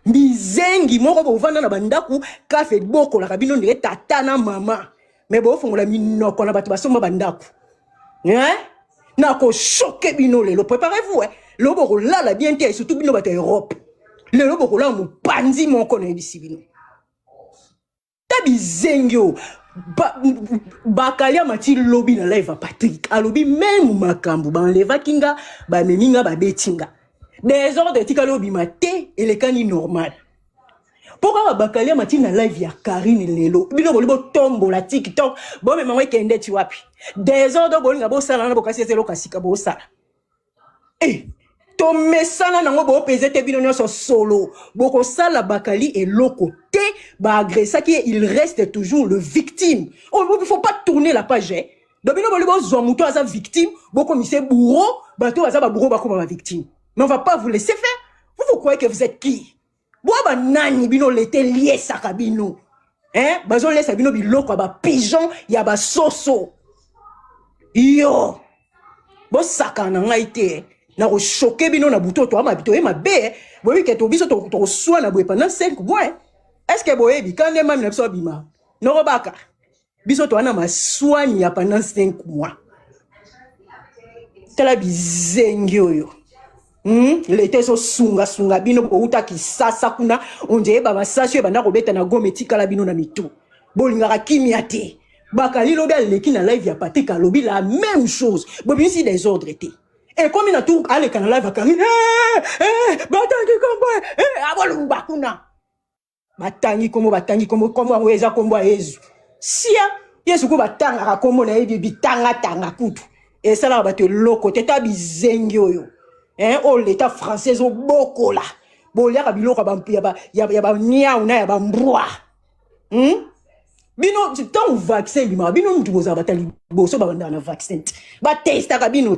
bizengi moko bo vanda na bandaku ka fait boko la kabino ndire tata na mama mais bo fongola minoko na batu basomba bandaku hein na ko choquer bino lelo préparez-vous le boko la bien te surtout bino bata Europe le boko la mu panzi moko na bisibino tabi zengyo Bakali amati lobby na live Patrick alobi même makambo ba enleva kinga ba meminga ba betinga désordre tika lobby maté et le cani normal pourquoi Bakali amati na live ya Karine lelo bino bolibo tombo la TikTok bo me mangwe kende ti wapi désordre bolinga bo sala na bokasi selo kasika bo sala to mesana nango bo pesete bino nyonso solo boko sala Bakali et loko te ba agressa qui il reste toujours le victime. Oh, il faut pas tourner la page. Donc bino bolibo zo muto aza victime boko mise bourreau bato aza ba bourreau ba comme victime. Mais on va pas vous laisser faire. Vous croyez que vous êtes qui? Boaba nani bino l'été lié sakabino. Hein? Bazo laisse bino biloko ba pigeon ya ba soso. Yo. Bo saka na ngaite. na ko choquer bino na buto to ama bito e mabe boyi ke to biso to soa na boye pendant 5 mois est-ce que boye bi quand même na biso bima no ko baka biso to ana maswani ya pendant 5 mois tala bizengi oyo l'été so sunga bino outa ki sasa kuna onje ba basasio banda ko beta na gome tikala bino na mitu bolingaka kimia te bakali lobi aleki na live ya patika lobi la même chose bobi si des ordres te et comme il a tout allez quand live bakali batangi kombo abolu bakuna batangi kombo weza kombo yezu sia yesu ko batanga kombo na yebi bitanga tanga kutu et ça là bato loko teta bizengi oyo oh l'état français au bokola bolia ka biloko ba ya ba nia una ya ba mbwa bino tant vaccin bima bino mtu boza batali boso ba banda na vaccin ba testa ka bino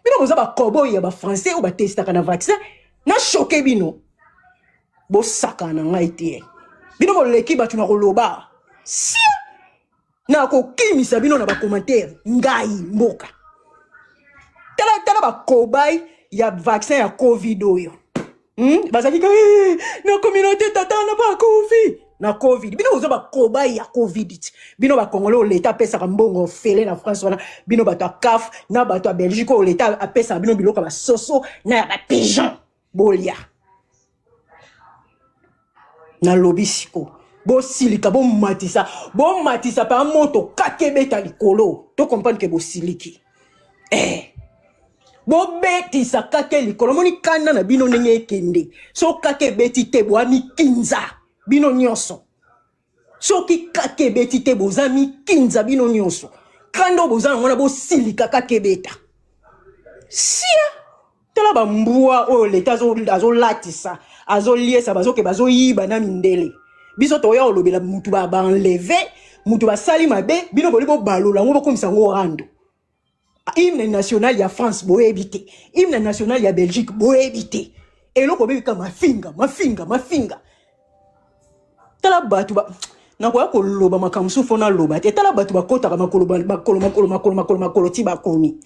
bino boza ba cowboy ya ba français ou ba testa ka na vaccin na choqué bino bo saka na ngai te bino bo leki ba tuna koloba si na ko kimisa bino na ba commentaire ngai mboka tala ba cowboy ya vaccin ya covid oyo bazaki ka na communauté tata na ba covid na covid bino ozo ba koba ya covid bino ba congolais l'état pesa ka mbongo fele na France wana bino bato a CAF na bato a Belgique o l'état a pesa bino biloko ba soso na ba pigeon bolia na lobisiko bo silika bo matisa pa moto kakebeta likolo to comprendre que bo siliki bo beti sakake likolo moni kanda na bino ndenge kende so kake beti te bo ami kinza bino nyonso so ki kake beti te bo ami kinza bino nyonso kando bo zana ngona bo silika kake beta sia tela ba mbua o leta azo latisa azo liesa bazo ke bazo yiba na mindele biso to ya olobela mutu ba enlever mutu ba sali mabe bino bolibo balola ngo komisa ngo rando hymne national ya France bo ebité hymne national ya Belgique bo ebité eloko bebika mafinga tala batu ba na kwa ko loba makamsu fona loba te tala batu ba kota ka makolo ti ba komi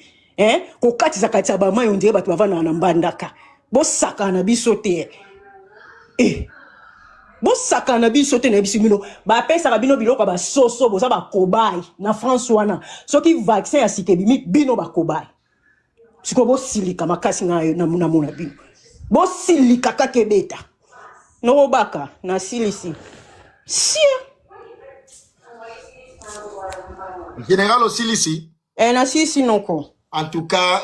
ko katisa ba mayo ndire batu bavana na mbandaka bo saka na biso te bo saka na biso te na biso bino ba pesa ka bino biloko ba soso bo za ba kobai na France wana soki vaccin ya sikebimi bino ba kobai siko bo silika makasi ngayo na muna bino bo silika kakebeta no baka na silisi sia Général Osilisi na silisi noko. En tout cas,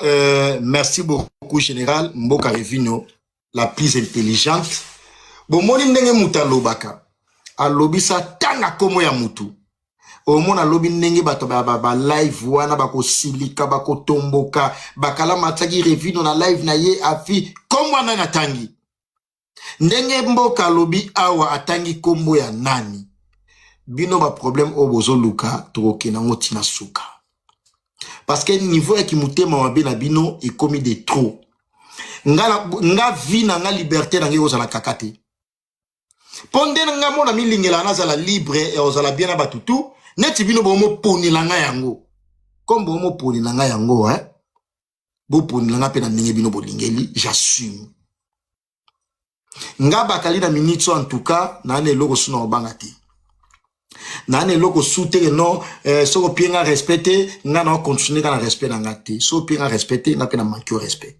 merci beaucoup, Général Mboka Revino, la plus intelligente. Bon, moni ndenge muta lobaka. A lobi sa tanga komo ya mutu. O mona lobi ndenge bato ba live wana bako silika bako tomboka bakala mataki Revino na live na ye afi komo na natangi. Ndenge Mboka lobi awa atangi kombo ya nani. Bino ba problème obozo luka troke na ngoti na suka. Parce que niveau ya kimutema wabe na bino est commis de trop. Nga vie na nga liberté na nge ozala kakate. Ponde nga mona milingela na zala libre et ozala bien na batutu, neti bino bomo poni la nga yango. Comme bomo poni la nga yango, bo poni la nga pe na ndenge bino bolingeli, j'assume. Nga bakali na minitso en tout cas, na ane loko suna obangati. Nane loko soutere non so bien nga respecter nga na continuer kana respect na ngati so bien nga respecter nga pe na manquer au respect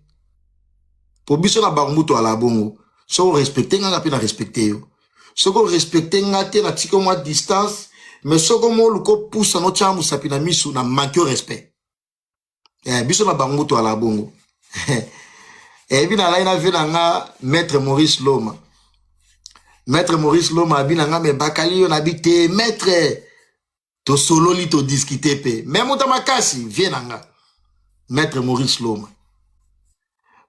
pour biso na barmuto ala bongo so respecter nga pe na respecter yo so ko respecter nga te na tiko moi distance mais so ko mo luko pousse no chamu sapina misu na manquer au respect biso na barmuto ala bongo bina la ina vena nga maître Maurice Loma. Maître Maurice Loma abinanga me bakali yo nabite maître to solo li to discuter pe même otamakasi vienanga maître Maurice Loma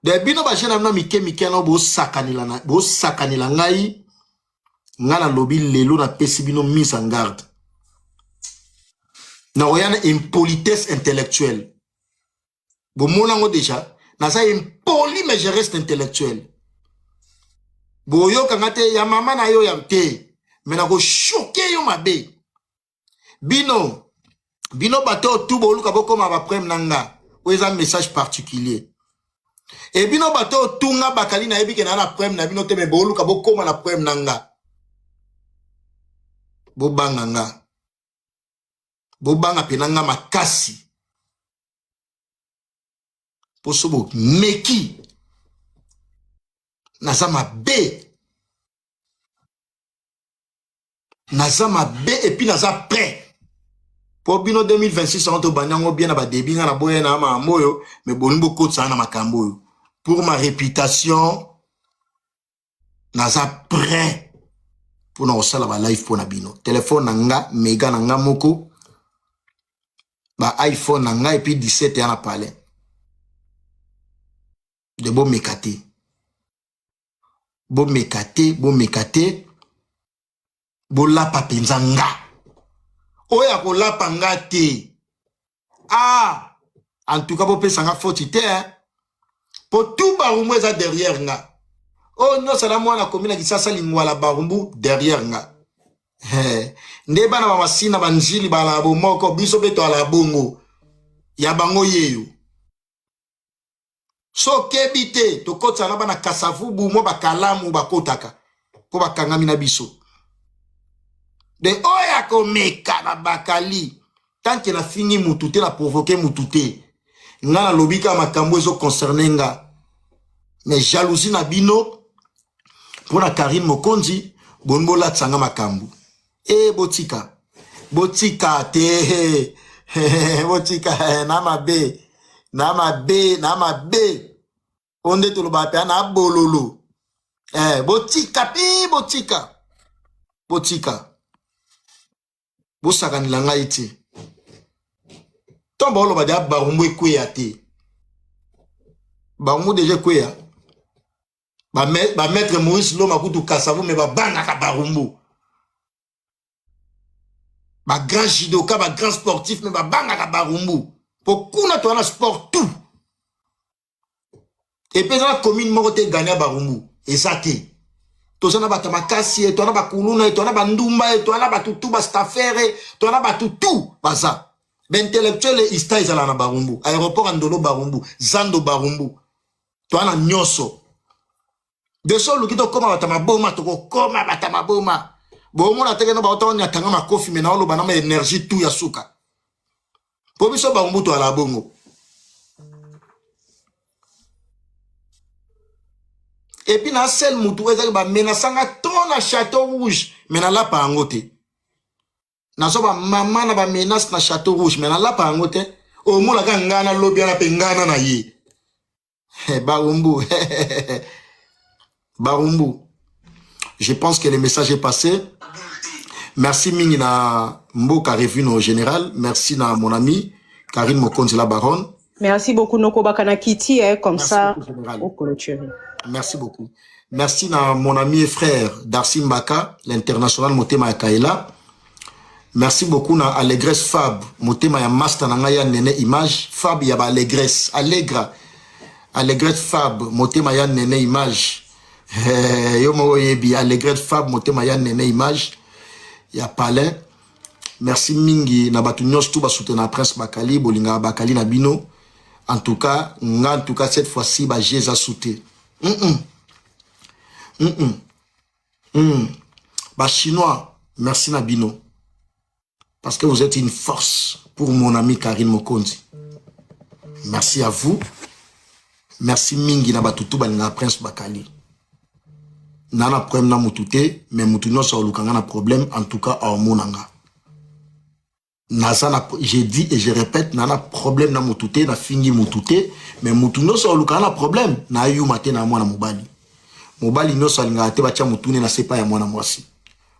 de bino ba jena na mike no bo sakanila ngai ngana lobi lelo na pesi bino mise en garde na oyana impolitesse intellectuelle bo mona ngo déjà na ça impoli mais je reste intellectuel. Boyo kangate ya mama na yo yamte mena ko choquer yo mabe bino bato tout boluka boko ma ba prem nanga ou un message particulier Et bino bato tunga bakali na yebi ke na prem na bino te me bolu ka bokoma na prem nanga. Bobanga nga. Bobanga penanga makasi. Posobo meki. Nazama B. Nazama B et puis naza prêt. Pour bino 2026 on to banyango bien na ba debi nga na boye na ma moyo mais bonimbo kotsa na makambo yo. Pour ma réputation naza prêt pour na osala ba live pour na bino. Téléphone nanga mega nanga moko ba iPhone nanga et puis 17 ya na palais. De bo mekate. Bo mekate. Bo lapa penzanga. Oya ko lapa nga te. Ah, en tout cas bo pesanga foti te hein. Po tout barumbu eza derrière nga. Oh non, ça la mwana komina kisasa lingwala barumbu derrière nga. Nde bana ba masina banjili bala bo moko biso beto ala bongo. Ya bango yeyo. So kebite to kotsa na bana kasavu bu mo bakalamu bakotaka. Po bakangami na biso. De oya ko meka na bakali. Tant que na fini mutute na provoquer mutute. Nga na lobika makambo ezo concerner nga. Mais jalousie na bino pour na Karine Mokonzi bonbo la tsanga makambo. Botika. Botika te. Botika na mabe. Na mabe. Onde to lo ba pe na bololo. Botika pi botika. Botika. Bosaka nilanga iti. Tomba olo ba dia barumbu ekweya te. Barumbu deje kweya. Ba maître Maurice Loma kutu kasavu me ba banga ka barumbu. Ba grand judoka, ba grand sportif me ba banga ka barumbu. Pokuna to na sport tout. Et puis dans la commune moko te gagner barumbu. Ezate. Tozana batamakasi, tona bakuluna, tona bandumba, tona batutu bastafere, tona batutu baza. Intellectuel ista izala na barumbu. Aéroport andolo barumbu, zando barumbu. Tona nyoso. De so lukito koma batamaboma, toko koma batamaboma. Bomo na teke no ba otoni atanga makofi mena olo banama énergie tout ya suka. Po biso barumbu to ala bongo. Et puis, na sel moutou, ba menasanga ton na Château Rouge, mena la pa angote. Na so ba maman na ba menace na Château Rouge, mena la pa angote. O mo la ngana lobby na pengana na ye. Barumbu. Barumbu. Je pense que le message est passé. Merci mingi na Mboka Revino au général. Merci na mon ami Karine Mokonzi la baronne. Merci beaucoup Noko Bakana Kiti, comme merci ça au clôture. Merci beaucoup. Merci à mon ami et frère Darcy Mbaka, l'international Motema Kaila. Merci beaucoup à Allégresse Fab, Motema ya Master Nangaya Nene Image. Fab yaba Allégresse, Allegra. Allégresse Fab, Motema ya Nene Image. Yomo yebi Allégresse Fab, Motema ya Nene Image. Ya Palais. Merci mingi na batu nyos tout ba soutenir Prince Bakali, Bolinga Bakali na bino. En tout cas, cette fois-ci, bah, j'ai assouté. Bah, Chinois, merci Nabino. Parce que vous êtes une force pour mon ami Karine Mokonzi. Merci à vous. Merci Mingi Nabatutu Balinga Prince Bakali. Nana problème na mutute, mais mutuno sa olukanga na problème, en tout cas, à Omonanga. J'ai dit et je répète, nana problème na mutute, na fingi mutute, mais mutuno sa olukanga na problème, na yu mate na mwana mobali. Mobali no sa linga te bacha mutune na sepa ya mwana mwasi.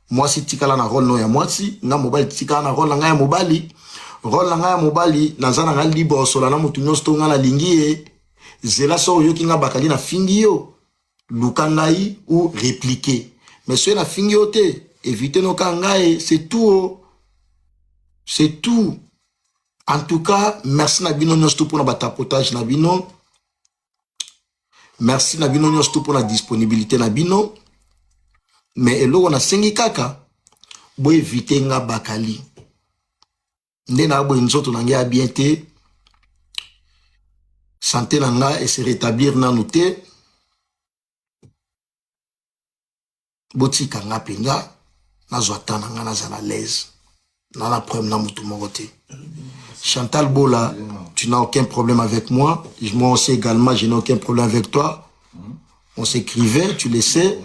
Mwasi tikala na rôle no ya mwasi, nga mobali tikala na rôle nga ya mobali. Rôle nga ya mobali, nazana nga libre sola na mutuno sto nga na lingie. Zela so yo kinga bakali na fingi yo. Lukangai ou répliquer. Mais ce na fingi yo te, éviter no kangai, c'est tout. C'est tout. En tout cas, merci Nabino Nyosto pour notre tapotage Nabino. Merci Nabino Nyosto pour la disponibilité Nabino. Mais elo on a sengi kaka. Bo éviter nga bakali. Nde na bo nzoto na ngia bien te. santé nanga et se rétablir na noté botika nga penga na zwata nanga na zala l'aise na la problème na mutu mokote. Chantal Bola, tu n'as aucun problème avec moi. Moi aussi également, je n'ai aucun problème avec toi. On s'écrivait, tu le sais.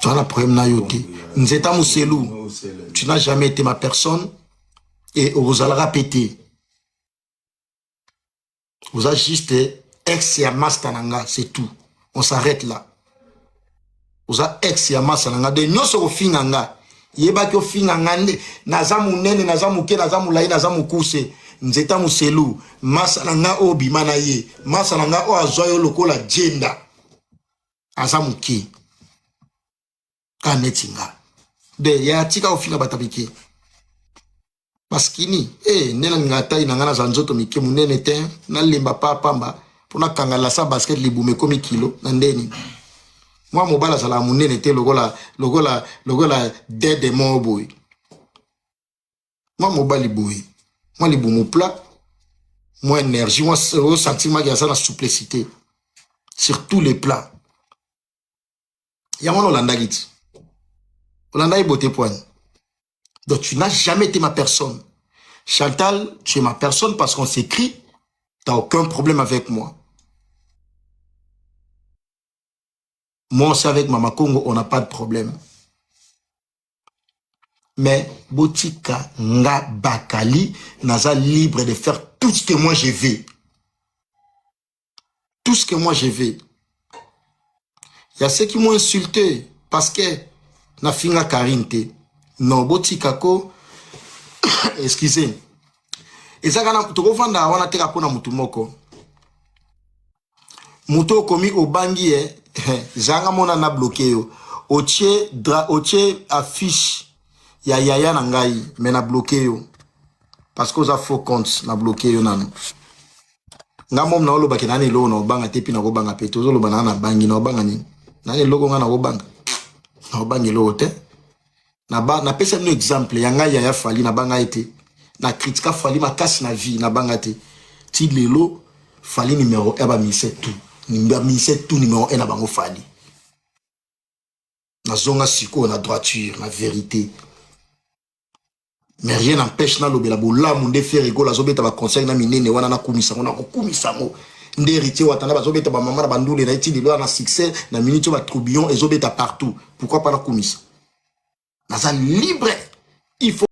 Tu as un problème na yoté. Nzeta Mousselou, tu n'as jamais été ma personne et vous allez répéter. Vous avez juste ex et mastananga, c'est tout. On s'arrête là. Vous avez ex et mastananga. De nous sommes au finanga. Yeba ki ofinganga nde nazamu nene nazamu ke nazamu lai nazamu kuse nzeta muselu masananga obi mana ye masananga o azoyo lokola jenda azamu ki kanetinga de ya tika ofinga batabike paskini nena ngata ina ngana zanzoto mike munene te na lemba pamba pona kangala sa basket libume komi kilo na ndeni. Moi, mon bala, ça l'a monnaie, était le dead mon boy. Moi, mon bali boy. Moi, les bons plat. Moi, énergie. Moi, au sentiment qu'il y a ça, la souplicité. Sur tous les plats. Il y a mon Hollanda git. Hollanda est beauté point. Donc, tu n'as jamais été ma personne. Chantal, tu es ma personne parce qu'on s'écrit. Tu n'as aucun problème avec moi. Moi aussi avec Mama Congo, on n'a pas de problème. Mais Botika Nga Bakali naza libre de faire tout ce que moi je veux. Tout ce que moi je veux. Il y a ceux qui m'ont insulté parce que na finga karinte. Non, Botika ko excusez. Et ça kana to vanda wana teka pona mutu moko. Muto komi obangi zanga mona na bloqué yo otie affiche ya yaya na ngai mais na bloqué yo parce que za faux compte na bloqué yo nanu nga mom na oloba kenani lo na obanga tepi na kobanga peto zo loba na bangi na obanga ni na logo nga na obanga na obangi lo te na pesa no exemple ya ngai ya fali na banga ete na critique fali makasi na vie na banga te ti lelo fali numéro 1 ba mise tout mise tout numéro 1 na bango fali na zonga siko na droiture na vérité mais rien n'empêche na lobela bola munde faire rigolo azobeta ba conseil na minene wana na kumisa ngo na kokumisa ngo nde héritier watana bazobeta ba mama na bandule na itili lo na succès na minute ba tourbillon ezobeta partout pourquoi pas na kumisa na ça libre il faut